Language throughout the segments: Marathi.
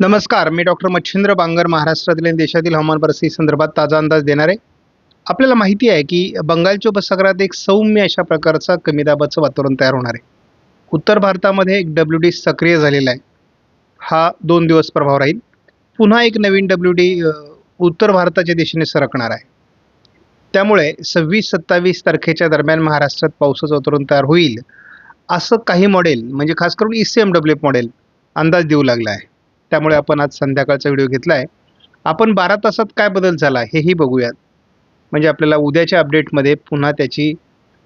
नमस्कार, मी डॉक्टर मच्छिंद्र बांगर महाराष्ट्रातील आणि देशातील हवामान परिस्थिती संदर्भात ताजा अंदाज देणार आहे. आपल्याला माहिती आहे की बंगालच्या उपसागरात एक सौम्य अशा प्रकारचा कमी दाबाचं वातावरण तयार होणार आहे. उत्तर भारतामध्ये एक WD सक्रिय झालेला आहे. हा 2 दिवस प्रभाव राहील. पुन्हा एक नवीन WD उत्तर भारताच्या दिशेने सरकणार आहे. त्यामुळे 26-27 तारखेच्या दरम्यान महाराष्ट्रात पावसाचं वातावरण तयार होईल असं काही मॉडेल म्हणजे खास करून ECMWF मॉडेल अंदाज देऊ लागला आहे. त्यामुळे आपण आज संध्याकाळचा व्हिडिओ घेतला आहे. आपण 12 तासात काय बदल झाला हेही बघूयात. म्हणजे आपल्याला उद्याच्या अपडेटमध्ये पुन्हा त्याची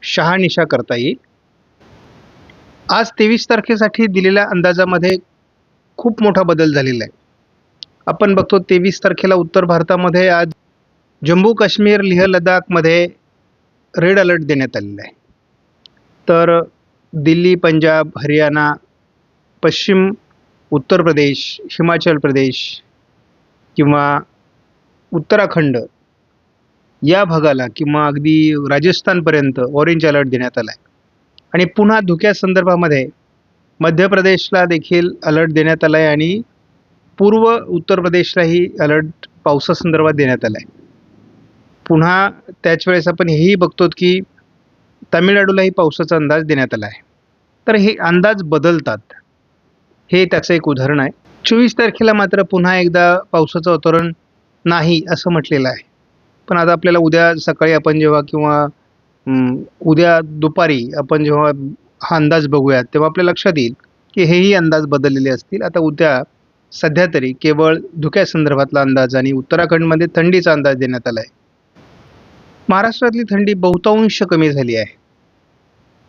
शहानिशा करता येईल. आज 23 तारखेसाठी दिलेल्या अंदाजामध्ये खूप मोठा बदल झालेला आहे. आपण बघतो 23 तारखेला उत्तर भारतामध्ये आज जम्मू काश्मीर, लेह लडाखमध्ये रेड अलर्ट देण्यात आलेला आहे. तर दिल्ली, पंजाब, हरियाणा, पश्चिम उत्तर प्रदेश, हिमाचल प्रदेश किंवा उत्तराखंड या भागाला किंवा अगदी राजस्थानपर्यंत ऑरेंज अलर्ट देण्यात आला आहे. आणि पुन्हा धुक्यासंदर्भामध्ये मध्य प्रदेशला देखील अलर्ट देण्यात आला आहे आणि पूर्व उत्तर प्रदेशलाही अलर्ट पावसासंदर्भात देण्यात आला आहे. पुन्हा त्याच वेळेस आपण हेही बघतो की तामिळनाडूलाही पावसाचा अंदाज देण्यात आला आहे. तर हे अंदाज बदलतात, हे त्याचं एक उदाहरण आहे. 24 तारखेला मात्र पुन्हा एकदा पावसाचं वातावरण नाही असं म्हटलेलं आहे. पण आता आपल्याला उद्या सकाळी आपण जेव्हा किंवा उद्या दुपारी आपण जेव्हा हा अंदाज बघूयात तेव्हा आपल्या लक्षात येईल की हेही अंदाज बदललेले असतील. आता उद्या सध्या तरी केवळ धुक्यासंदर्भातला अंदाज आणि उत्तराखंडमध्ये थंडीचा अंदाज देण्यात आला आहे. महाराष्ट्रातली थंडी बहुतांश कमी झाली आहे.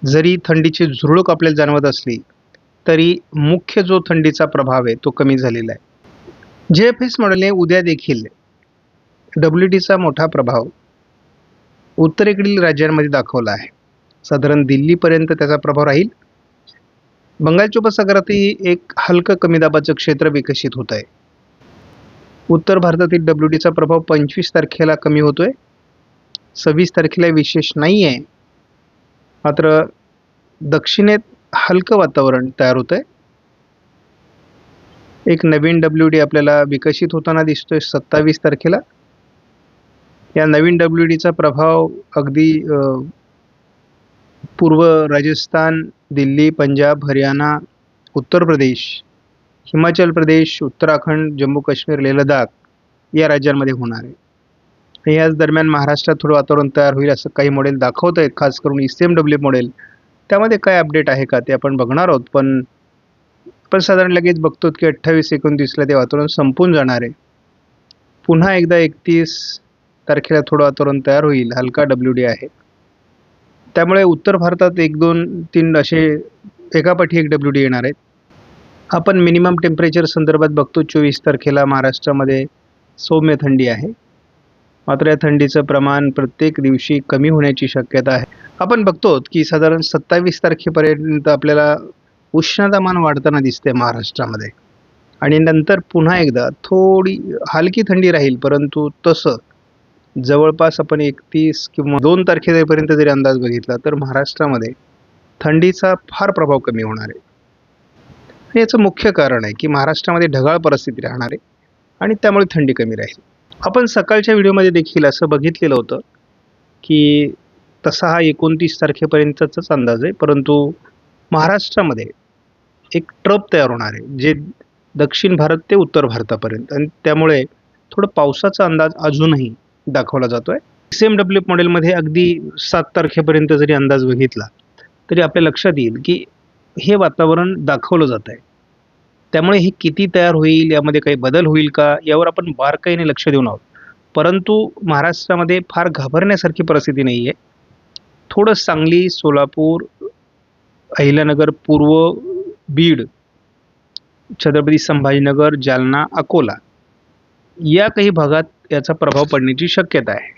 जरी थंडीची झुळूक आपल्याला जाणवत असली तरी मुख्य जो थंडीचा प्रभाव आहे तो कमी झालेला आहे. JFS मॉडेलने उद्या देखील WDचा मोठा प्रभाव उत्तरेकडील राज्यांमध्ये दाखवला आहे. साधारण दिल्लीपर्यंत त्याचा प्रभाव राहील. बंगालच्या उपसागरातही एक हलकं कमी दाबाचं क्षेत्र विकसित होत आहे. उत्तर भारतातील WDचा प्रभाव 25 तारखेला कमी होतोय. 26 तारखेला विशेष नाही आहे. मात्र दक्षिणेत हलकं वातावरण तयार होत आहे. एक नवीन WD आपल्याला विकसित होताना दिसतोय 27 तारखेला. या नवीन WDचा प्रभाव अगदी पूर्व राजस्थान, दिल्ली, पंजाब, हरियाणा, उत्तर प्रदेश, हिमाचल प्रदेश, उत्तराखंड, जम्मू काश्मीर, लेह लडाख या राज्यांमध्ये होणार आहे. याच दरम्यान महाराष्ट्रात थोडं वातावरण तयार होईल असं काही मॉडेल दाखवत आहेत, खास करून ECMWF मॉडेल. त्यामध्ये काय अपडेट आहे का ते आपण बघणार आहोत. पण साधारण लगेच बघतो की 28-29ला ते वातावरण संपून जाणार आहे. पुन्हा एकदा 31 तारखेला थोडं वातावरण तयार होईल. हलका WD आहे. त्यामुळे उत्तर भारतात 1, 2, 3 असे एकापाठी एक WD येणार आहेत. आपण मिनिमम टेम्परेचर संदर्भात बघतो 24 तारखेला महाराष्ट्रामध्ये सौम्य थंडी आहे. मात्र या थंडीचं प्रमाण प्रत्येक दिवशी कमी होण्याची शक्यता आहे. आपण बघतो की साधारण 27 तारखेपर्यंत आपल्याला उष्णतामान वाढताना दिसते महाराष्ट्रामध्ये आणि नंतर पुन्हा एकदा थोडी हलकी थंडी राहील. परंतु तसं जवळपास आपण 31 किंवा 2 तारखेपर्यंत जरी अंदाज बघितला तर महाराष्ट्रामध्ये थंडीचा फार प्रभाव कमी होणार आहे. याचं मुख्य कारण आहे की महाराष्ट्रामध्ये ढगाळ परिस्थिती राहणार आहे आणि त्यामुळे थंडी कमी राहील. आपण सकाळच्या व्हिडिओमध्ये देखील असं बघितलेलं होतं की तसा हा 29 तारखेपर्यंतचाच अंदाज आहे. परंतु महाराष्ट्रामध्ये एक ट्रप तयार होणार आहे जे दक्षिण भारत ते उत्तर भारतापर्यंत, आणि त्यामुळे थोडं पावसाचा अंदाज अजूनही दाखवला जातो आहे. ECMWF मॉडेलमध्ये अगदी 7 तारखेपर्यंत जरी अंदाज बघितला तरी आपल्या लक्षात येईल की हे वातावरण दाखवलं जात आहे. त्यामुळे हे किती तयार होईल, यामध्ये काही बदल होईल का, यावर आपण बारकाईने लक्ष देऊन आहोत. परंतु महाराष्ट्रामध्ये फार घाबरण्यासारखी परिस्थिती नाही आहे. थोडं सांगली, सोलापूर, अहिल्यानगर, पूर्व बीड, छत्रपती संभाजीनगर, जालना, अकोला या काही भागात याचा प्रभाव पडण्याची शक्यता आहे.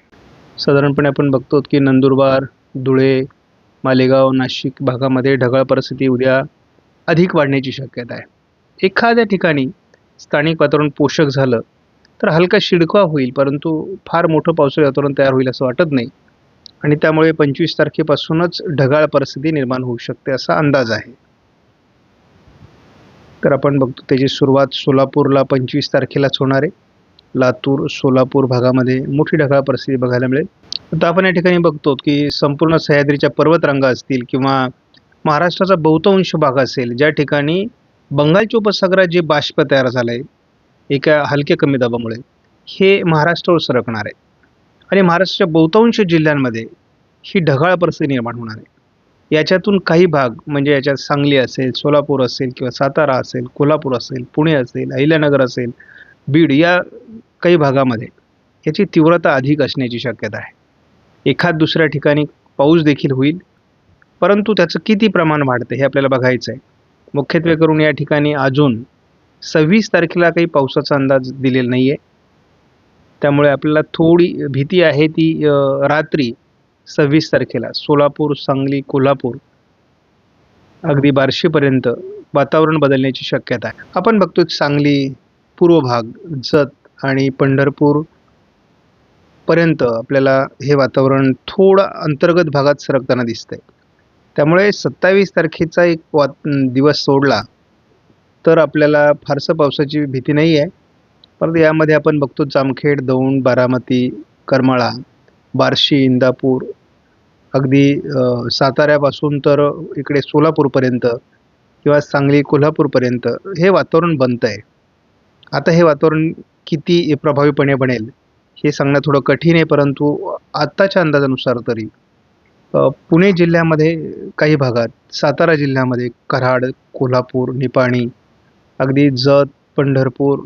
साधारणपणे आपण बघतो की नंदुरबार, धुळे, मालेगाव, नाशिक भागामध्ये ढगाळ परिस्थिती उद्या अधिक वाढण्याची शक्यता आहे. एखाद्या ठिकाणी स्थानिक वातावरण पोषक झालं तर हलका शिडकावा होईल, परंतु फार मोठं पावसाळी वातावरण तयार होईल असं वाटत नाही. आणि त्यामुळे 25 तारखेपासूनच ढगाळ परिस्थिती निर्माण होऊ शकते असा अंदाज आहे. तर आपण बघतो त्याची सुरुवात सोलापूरला 25 तारखेलाच होणार आहे. लातूर, सोलापूर भागामध्ये मोठी ढगाळ परिस्थिती बघायला मिळेल. आता आपण या ठिकाणी बघतो की संपूर्ण सह्याद्रीच्या पर्वतरांगा असतील किंवा महाराष्ट्राचा बहुतांश भाग असेल, ज्या ठिकाणी बंगालच्या उपसागरात जे बाष्प तयार झालं आहे एका हलक्या कमी दाबामुळे, हे महाराष्ट्रावर सरकणार आहे आणि महाराष्ट्राच्या बहुतांश जिल्ह्यांमध्ये ही ढगाळ परिस्थिती निर्माण होणार आहे. याच्यातून काही भाग म्हणजे याच्यात सांगली असेल, सोलापूर असेल किंवा सातारा असेल, कोल्हापूर असेल, पुणे असेल, अहिल्यानगर असेल, बीड या काही भागामध्ये याची तीव्रता अधिक असण्याची शक्यता आहे. एखाद दुसऱ्या ठिकाणी पाऊस देखील होईल, परंतु त्याचं किती प्रमाण वाढतं हे आपल्याला बघायचं आहे. मुख्यत्वे करून या ठिकाणी अजून 26 तारखेला काही पावसाचा अंदाज दिलेला नाही आहे. त्यामुळे आपल्याला थोडी भीती आहे ती रात्री 26 तारखेला सोलापूर, सांगली, कोल्हापूर अगदी बार्शीपर्यंत वातावरण बदलण्याची शक्यता आहे. आपण बघतो सांगली, पूर्व भाग, जत आणि पंढरपूर पर्यंत आपल्याला हे वातावरण थोडं अंतर्गत भागात सरकताना दिसतंय. त्यामुळे 27 तारखेचा एक दिवस सोडला तर आपल्याला फारसं पावसाची भीती नाही आहे. परंतु यामध्ये आपण बघतो जामखेड, दौंड, बारामती, करमाळा, बार्शी, इंदापूर, अगदी साताऱ्यापासून तर इकडे सोलापूरपर्यंत किंवा सांगली, कोल्हापूरपर्यंत हे वातावरण बनतं आहे. आता हे वातावरण किती प्रभावीपणे बनेल हे सांगणं थोडं कठीण आहे, परंतु आत्ताच्या अंदाजानुसार तरी पुणे जिल्ह्यामध्ये काही भागात, सातारा जिल्ह्यामध्ये कराड, कोल्हापूर, निपाणी, अगदी जत, पंढरपूर,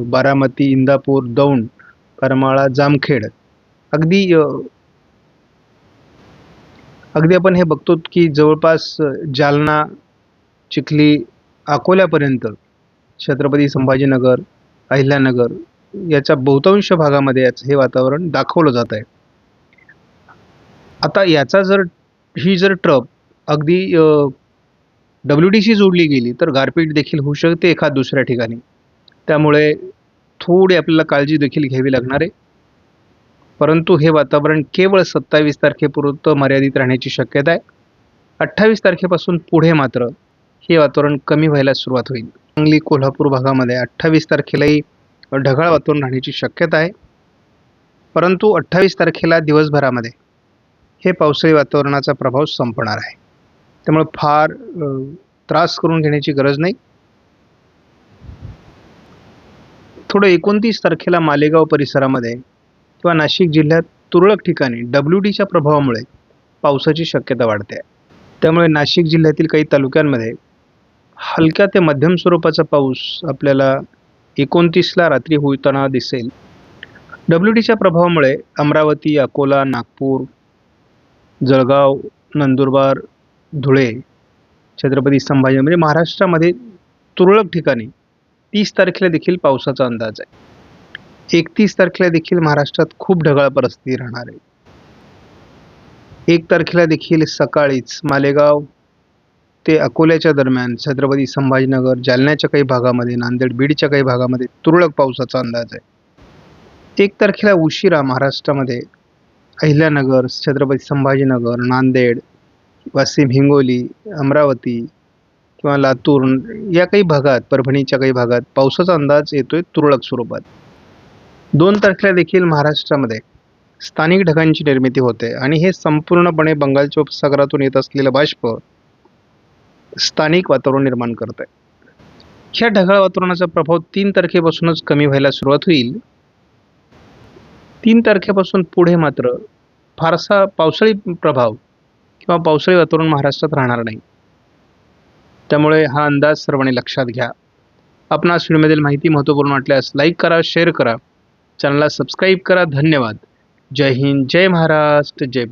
बारामती, इंदापूर, दौंड, करमाळा, जामखेड अगदी आपण हे बघतो की जवळपास जालना, चिखली, अकोल्यापर्यंत, छत्रपती संभाजीनगर, अहिल्यानगर याच्या बहुतांश भागामध्ये हे वातावरण दाखवलं जात आहे. आता याचा ही जर ट्रप अगदी WDशी जोडली गेली तर गारपीट देखील होऊ शकते एखाद दुसऱ्या ठिकाणी. त्यामुळे थोडी आपल्याला काळजी देखील घ्यावी लागणार आहे. परंतु हे वातावरण केवळ 27 तारखेपर्यंत मर्यादित राहण्याची शक्यता आहे. 28 तारखेपासून पुढे मात्र हे वातावरण कमी व्हायला सुरुवात होईल. सांगली, कोल्हापूर भागामध्ये 28 तारखेलाही ढगाळ वातावरण राहण्याची शक्यता आहे. परंतु 28 तारखेला दिवसभरामध्ये हे पावसाळी वातावरणाचा प्रभाव संपणार आहे. त्यामुळे फार त्रास करून घेण्याची गरज नाही. थोडं 29 तारखेला मालेगाव परिसरामध्ये किंवा नाशिक जिल्ह्यात तुरळक ठिकाणी WDच्या प्रभावामुळे पावसाची शक्यता वाढते. त्यामुळे नाशिक जिल्ह्यातील काही तालुक्यांमध्ये हलक्या ते मध्यम स्वरूपाचा पाऊस आपल्याला 29ला रात्री होताना दिसेल. WDच्या प्रभावामुळे अमरावती, अकोला, नागपूर, जळगाव, नंदुरबार, धुळे, छत्रपती संभाजी म्हणजे महाराष्ट्रामध्ये तुरळक ठिकाणी 30 तारखेला देखील पावसाचा अंदाज आहे. 31 तारखेला देखील महाराष्ट्रात खूप ढगाळ परिस्थिती राहणार आहे. 1 तारखेला देखील सकाळीच मालेगाव ते अकोल्याच्या दरम्यान, छत्रपती संभाजीनगर, जालन्याच्या काही भागामध्ये, नांदेड, बीडच्या काही भागामध्ये तुरळक पावसाचा अंदाज आहे. 1 तारखेला उशिरा महाराष्ट्रामध्ये अहिल्यानगर, छत्रपती संभाजीनगर, नांदेड, वाशिम, हिंगोली, अमरावती किंवा लातूर या काही भागात, परभणीच्या काही भागात पावसाचा अंदाज येतोय तुरळक स्वरूपात. 2 तारखेला देखील महाराष्ट्रामध्ये स्थानिक ढगांची निर्मिती होते आणि हे संपूर्णपणे बंगालच्या उपसागरातून येत असलेलं बाष्प स्थानिक वातावरण निर्माण करत आहे. ह्या ढगाळ वातावरणाचा प्रभाव 3 तारखेपासूनच कमी व्हायला सुरुवात होईल. 3 तारखेपासून पुढे मात्र फारसा पावसाळी प्रभाव किंवा पावसाळी वातावरण महाराष्ट्रात राहणार नाही. त्यामुळे हा अंदाज सर्वांनी लक्षात घ्या. आपणास व्हिडिओमधील माहिती महत्त्वपूर्ण वाटल्यास लाईक करा, शेअर करा, चॅनलला सबस्क्राईब करा. धन्यवाद. जय हिंद, जय महाराष्ट्र, जय